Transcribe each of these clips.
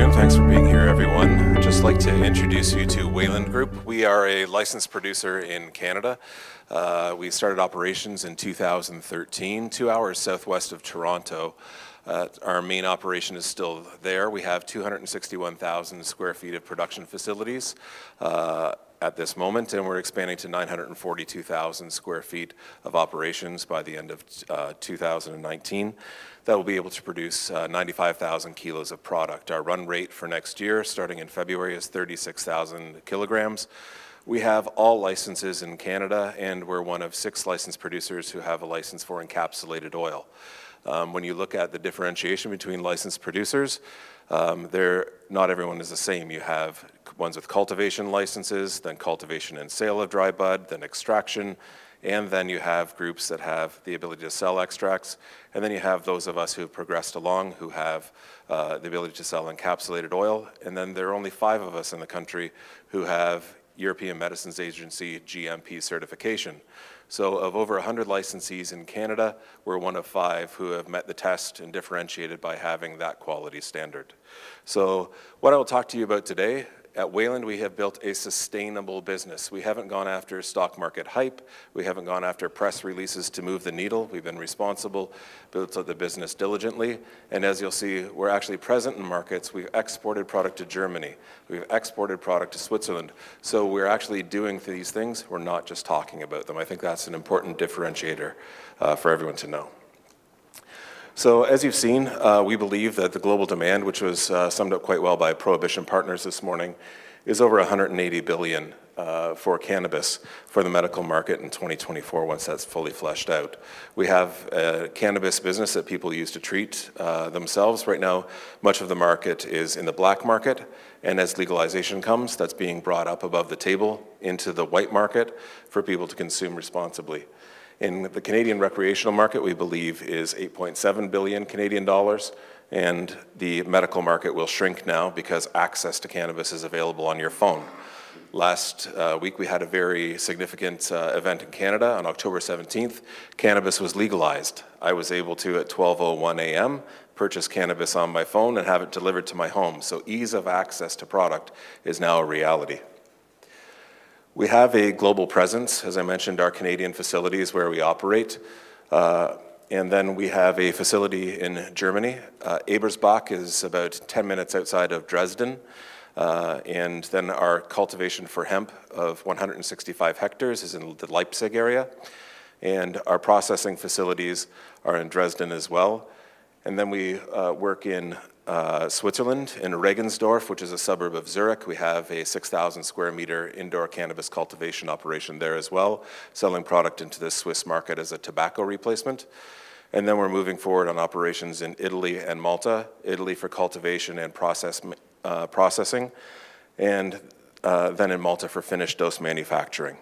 and thanks for being here, everyone. I'd just like to introduce you to Wayland Group. We are a licensed producer in Canada. We started operations in 2013, 2 hours southwest of Toronto. Our main operation is still there. We have 261,000 square feet of production facilities at this moment, and we're expanding to 942,000 square feet of operations by the end of 2019. That will be able to produce 95,000 kilos of product. Our run rate for next year, starting in February, is 36,000 kilograms. We have all licenses in Canada, and we're one of 6 licensed producers who have a license for encapsulated oil. When you look at the differentiation between licensed producers, not everyone is the same. You have ones with cultivation licenses, then cultivation and sale of dry bud, then extraction, and then you have groups that have the ability to sell extracts, and then you have those of us who have progressed along who have the ability to sell encapsulated oil, and then there are only 5 of us in the country who have European Medicines Agency GMP certification. So of over 100 licensees in Canada, we're one of 5 who have met the test and differentiated by having that quality standard. So what I will talk to you about today, at Wayland, we have built a sustainable business. We haven't gone after stock market hype. We haven't gone after press releases to move the needle. We've been responsible, built the business diligently, and as you'll see, we're actually present in markets. We've exported product to Germany. We've exported product to Switzerland. So we're actually doing these things. We're not just talking about them. I think that's an important differentiator for everyone to know. So as you've seen, we believe that the global demand, which was summed up quite well by Prohibition Partners this morning, is over $180 billion for cannabis for the medical market in 2024 once that's fully fleshed out. We have a cannabis business that people use to treat themselves. Right now, much of the market is in the black market, and as legalization comes, that's being brought up above the table into the white market for people to consume responsibly. In the Canadian recreational market, we believe is 8.7 billion Canadian dollars, and the medical market will shrink now because access to cannabis is available on your phone. Last week, we had a very significant event in Canada. On October 17th, cannabis was legalized. I was able to, at 12:01 a.m., purchase cannabis on my phone and have it delivered to my home. So ease of access to product is now a reality. We have a global presence. As I mentioned, our Canadian facilities where we operate. And then we have a facility in Germany. Ebersbach is about 10 minutes outside of Dresden. And then our cultivation for hemp of 165 hectares is in the Leipzig area. And our processing facilities are in Dresden as well. And then we work in Switzerland, in Regensdorf, which is a suburb of Zurich. We have a 6,000 square meter indoor cannabis cultivation operation there as well, selling product into the Swiss market as a tobacco replacement. And then we're moving forward on operations in Italy and Malta, Italy for cultivation and processing, and then in Malta for finished dose manufacturing.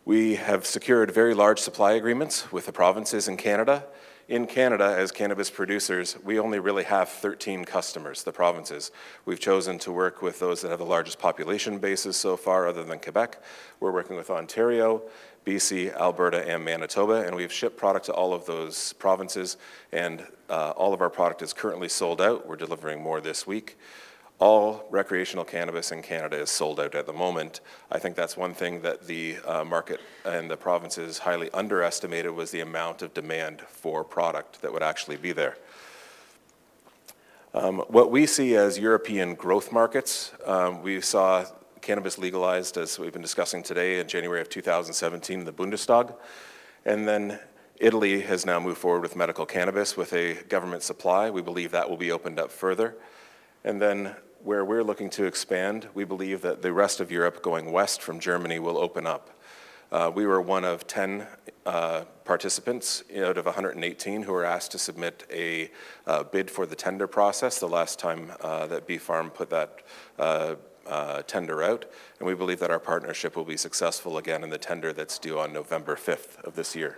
We have secured very large supply agreements with the provinces in Canada. In Canada, as cannabis producers, we only really have 13 customers, the provinces. We've chosen to work with those that have the largest population bases so far, other than Quebec. We're working with Ontario, BC, Alberta, and Manitoba, and we've shipped product to all of those provinces, and all of our product is currently sold out. We're delivering more this week. All recreational cannabis in Canada is sold out at the moment. I think that's one thing that the market and the provinces highly underestimated, was the amount of demand for product that would actually be there. What we see as European growth markets, we saw cannabis legalized, as we've been discussing today, in January of 2017 in the Bundestag. And then Italy has now moved forward with medical cannabis with a government supply. We believe that will be opened up further. And then where we're looking to expand, we believe that the rest of Europe going west from Germany will open up. We were one of 10 participants out of 118 who were asked to submit a bid for the tender process the last time that B-Farm put that tender out. And we believe that our partnership will be successful again in the tender that's due on November 5th of this year.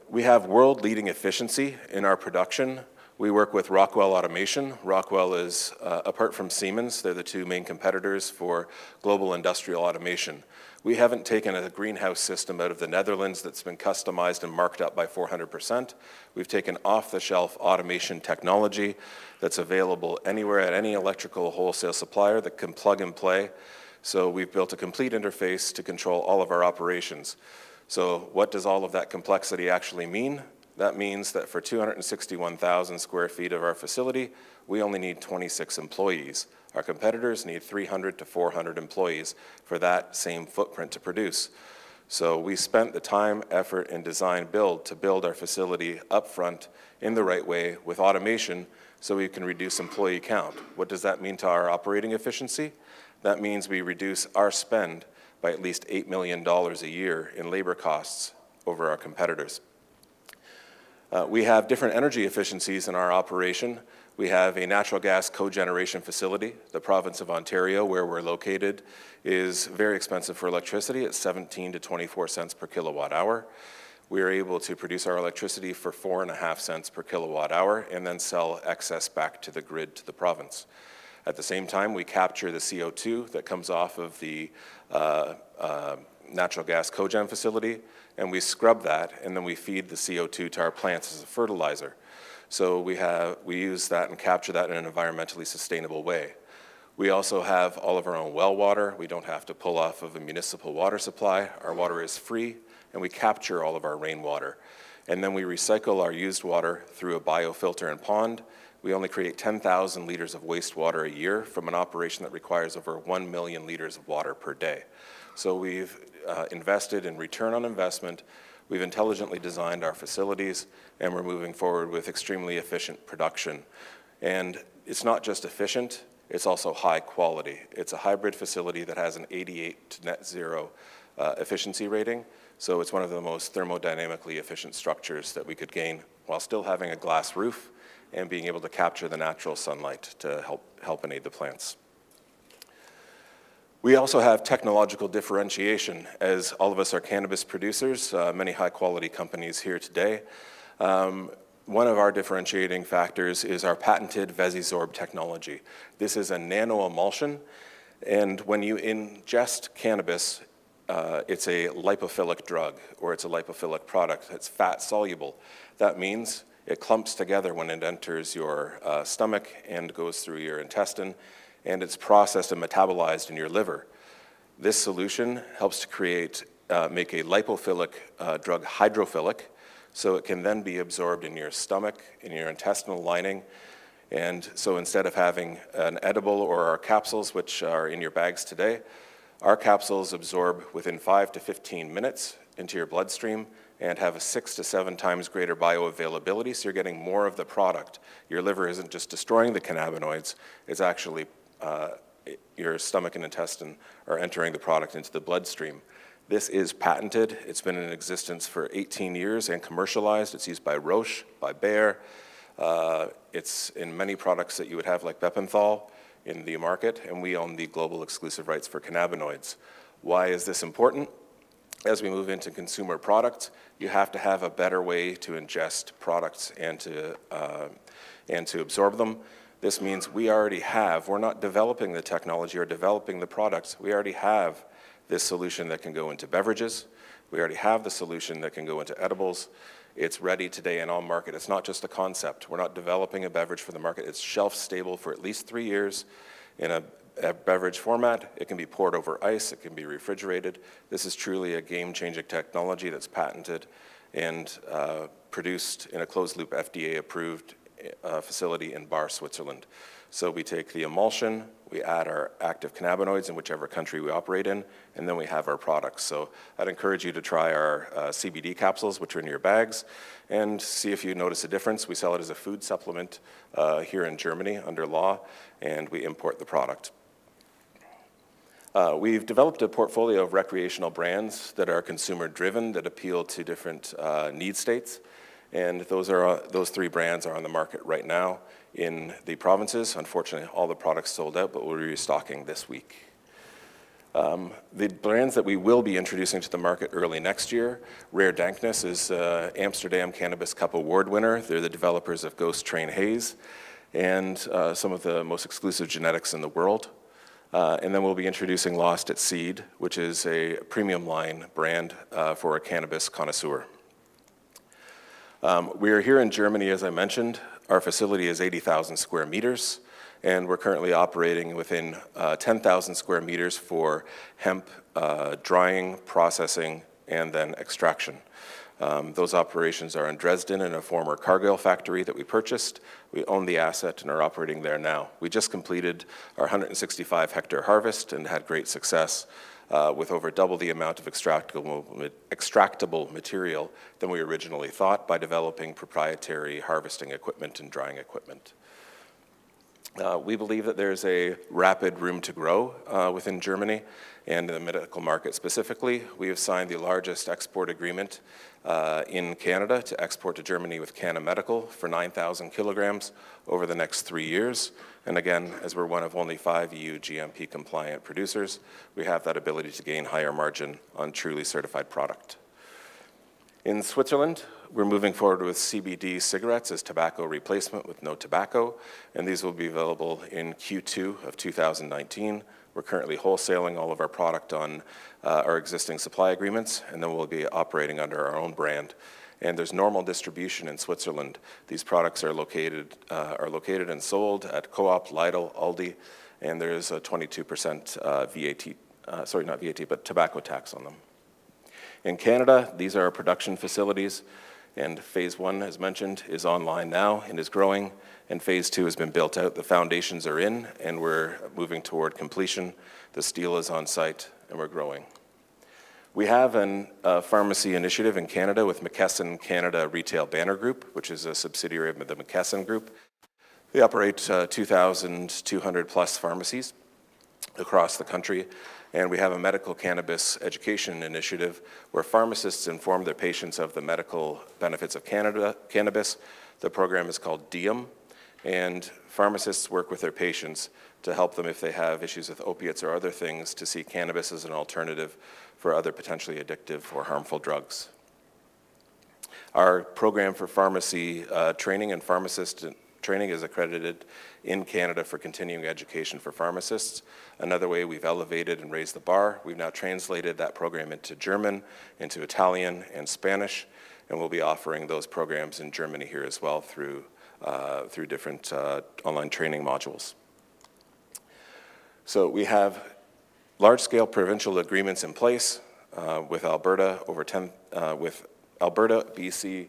We have world-leading efficiency in our production. We work with Rockwell Automation. Rockwell is, apart from Siemens, they're the two main competitors for global industrial automation. We haven't taken a greenhouse system out of the Netherlands that's been customized and marked up by 400%. We've taken off-the-shelf automation technology that's available anywhere at any electrical wholesale supplier that can plug and play. So we've built a complete interface to control all of our operations. So what does all of that complexity actually mean? That means that for 261,000 square feet of our facility, we only need 26 employees. Our competitors need 300 to 400 employees for that same footprint to produce. So we spent the time, effort, and design build to build our facility up front in the right way with automation so we can reduce employee count. What does that mean to our operating efficiency? That means we reduce our spend by at least $8 million a year in labor costs over our competitors. We have different energy efficiencies in our operation. We have a natural gas cogeneration facility. The province of Ontario, where we're located, is very expensive for electricity. It's 17 to 24 cents per kilowatt hour. We are able to produce our electricity for 4.5 cents per kilowatt hour and then sell excess back to the grid to the province. At the same time, we capture the CO2 that comes off of the natural gas cogen facility, and we scrub that, and then we feed the CO2 to our plants as a fertilizer. So we use that and capture that in an environmentally sustainable way. We also have all of our own well water. We don't have to pull off of a municipal water supply. Our water is free, and we capture all of our rainwater. And then we recycle our used water through a biofilter and pond. We only create 10,000 liters of wastewater a year from an operation that requires over 1 million liters of water per day. So we've invested in return on investment. We've intelligently designed our facilities, and we're moving forward with extremely efficient production. And it's not just efficient, it's also high quality. It's a hybrid facility that has an 88 to net zero efficiency rating. So it's one of the most thermodynamically efficient structures that we could gain while still having a glass roof and being able to capture the natural sunlight to help and aid the plants. We also have technological differentiation. As all of us are cannabis producers, many high-quality companies here today. One of our differentiating factors is our patented Vesisorb technology. This is a nano-emulsion, and when you ingest cannabis, it's a lipophilic drug, or it's a lipophilic product. It's fat-soluble. That means it clumps together when it enters your stomach and goes through your intestine, and it's processed and metabolized in your liver. This solution helps to make a lipophilic drug hydrophilic, so it can then be absorbed in your stomach, in your intestinal lining. And so instead of having an edible or our capsules, which are in your bags today, our capsules absorb within 5 to 15 minutes into your bloodstream and have a 6 to 7 times greater bioavailability, so you're getting more of the product. Your liver isn't just destroying the cannabinoids, it's actually your stomach and intestine are entering the product into the bloodstream. This is patented. It's been in existence for 18 years and commercialized. It's used by Roche, by Bayer. It's in many products that you would have like Bepenthal in the market, and we own the global exclusive rights for cannabinoids. Why is this important? As we move into consumer products, you have to have a better way to ingest products and to absorb them. This means we're not developing the technology or developing the products. We already have this solution that can go into beverages. We already have the solution that can go into edibles. It's ready today in all market. It's not just a concept. We're not developing a beverage for the market. It's shelf stable for at least 3 years in a beverage format. It can be poured over ice. It can be refrigerated. This is truly a game-changing technology that's patented and produced in a closed-loop FDA-approved facility in Bar, Switzerland. So we take the emulsion, we add our active cannabinoids in whichever country we operate in, and then we have our products. So I'd encourage you to try our CBD capsules, which are in your bags, and see if you notice a difference. We sell it as a food supplement here in Germany under law, and we import the product. We've developed a portfolio of recreational brands that are consumer-driven, that appeal to different need states. And those 3 brands are on the market right now in the provinces. Unfortunately, all the products sold out, but we're restocking this week. The brands that we will be introducing to the market early next year, Rare Dankness is Amsterdam Cannabis Cup Award winner. They're the developers of Ghost Train Haze and some of the most exclusive genetics in the world. And then we'll be introducing Lost at Seed, which is a premium line brand for a cannabis connoisseur. We are here in Germany, as I mentioned. Our facility is 80,000 square meters, and we're currently operating within 10,000 square meters for hemp drying, processing, and then extraction. Those operations are in Dresden in a former Cargill factory that we purchased. We own the asset and are operating there now. We just completed our 165 hectare harvest and had great success with over double the amount of extractable material than we originally thought by developing proprietary harvesting equipment and drying equipment. We believe that there's a rapid room to grow within Germany and in the medical market specifically. We have signed the largest export agreement in Canada to export to Germany with Canna Medical for 9,000 kilograms over the next 3 years. And again, as we're one of only 5 EU GMP compliant producers, we have that ability to gain higher margin on truly certified product. In Switzerland, we're moving forward with CBD cigarettes as tobacco replacement with no tobacco, and these will be available in Q2 of 2019. We're currently wholesaling all of our product on our existing supply agreements, and then we'll be operating under our own brand. And there's normal distribution in Switzerland. These products are located and sold at Co-op, Lidl, Aldi, and there's a 22% tobacco tax on them. In Canada, these are our production facilities, and phase 1, as mentioned, is online now and is growing, and phase 2 has been built out. The foundations are in, and we're moving toward completion. The steel is on site, and we're growing. We have a pharmacy initiative in Canada with McKesson Canada Retail Banner Group, which is a subsidiary of the McKesson Group. They operate 2,200 plus pharmacies across the country, and we have a medical cannabis education initiative where pharmacists inform their patients of the medical benefits of cannabis. The program is called DIEM, and pharmacists work with their patients to help them if they have issues with opiates or other things to see cannabis as an alternative for other potentially addictive or harmful drugs. Our program for pharmacy training and pharmacist training is accredited in Canada for continuing education for pharmacists. Another way we've elevated and raised the bar, we've now translated that program into German, into Italian, and Spanish, and we'll be offering those programs in Germany here as well through different online training modules. So we have large-scale provincial agreements in place with Alberta, with Alberta, BC,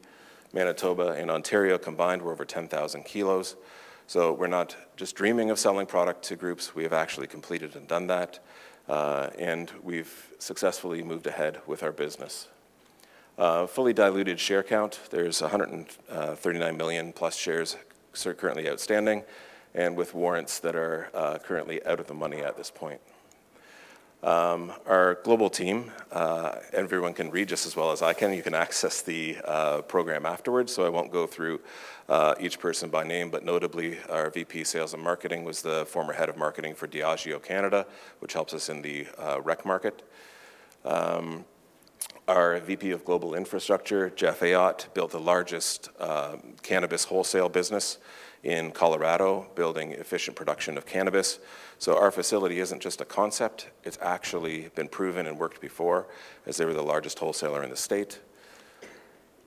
Manitoba, and Ontario combined, we're over 10,000 kilos. So we're not just dreaming of selling product to groups, we have actually completed and done that, and we've successfully moved ahead with our business. Fully diluted share count, there's 139 million plus shares currently outstanding, and with warrants that are currently out of the money at this point. Our global team, everyone can read just as well as I can. You can access the program afterwards, so I won't go through each person by name, but notably our VP Sales and Marketing was the former head of marketing for Diageo Canada, which helps us in the rec market. Our VP of Global Infrastructure, Jeff Ayotte, built the largest cannabis wholesale business in Colorado, building efficient production of cannabis. So our facility isn't just a concept, it's actually been proven and worked before, as they were the largest wholesaler in the state.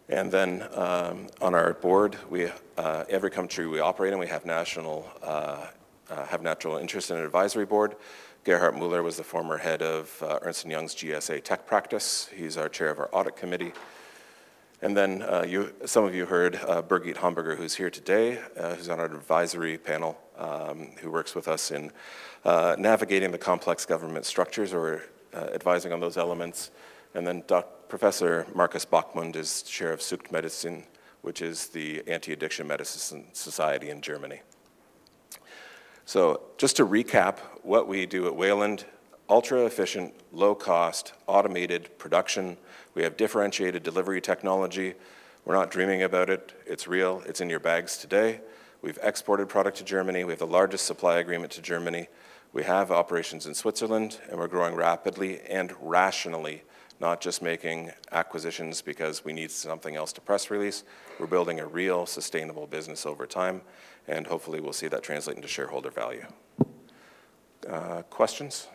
And then on our board, every country we operate in, we have natural interest in an advisory board. Gerhard Mueller was the former head of Ernst & Young's GSA Tech Practice. He's our chair of our audit committee. And then some of you heard Birgit Homburger, who's here today, who's on our advisory panel, who works with us in navigating the complex government structures or advising on those elements. And then Professor Markus Bachmund is chair of Suchtmedizin, which is the anti-addiction medicine society in Germany. So just to recap what we do at Wayland, ultra-efficient, low-cost, automated production. We have differentiated delivery technology. We're not dreaming about it. It's real. It's in your bags today. We've exported product to Germany. We have the largest supply agreement to Germany. We have operations in Switzerland, and we're growing rapidly and rationally, not just making acquisitions because we need something else to press release. We're building a real sustainable business over time, and hopefully we'll see that translate into shareholder value. Questions?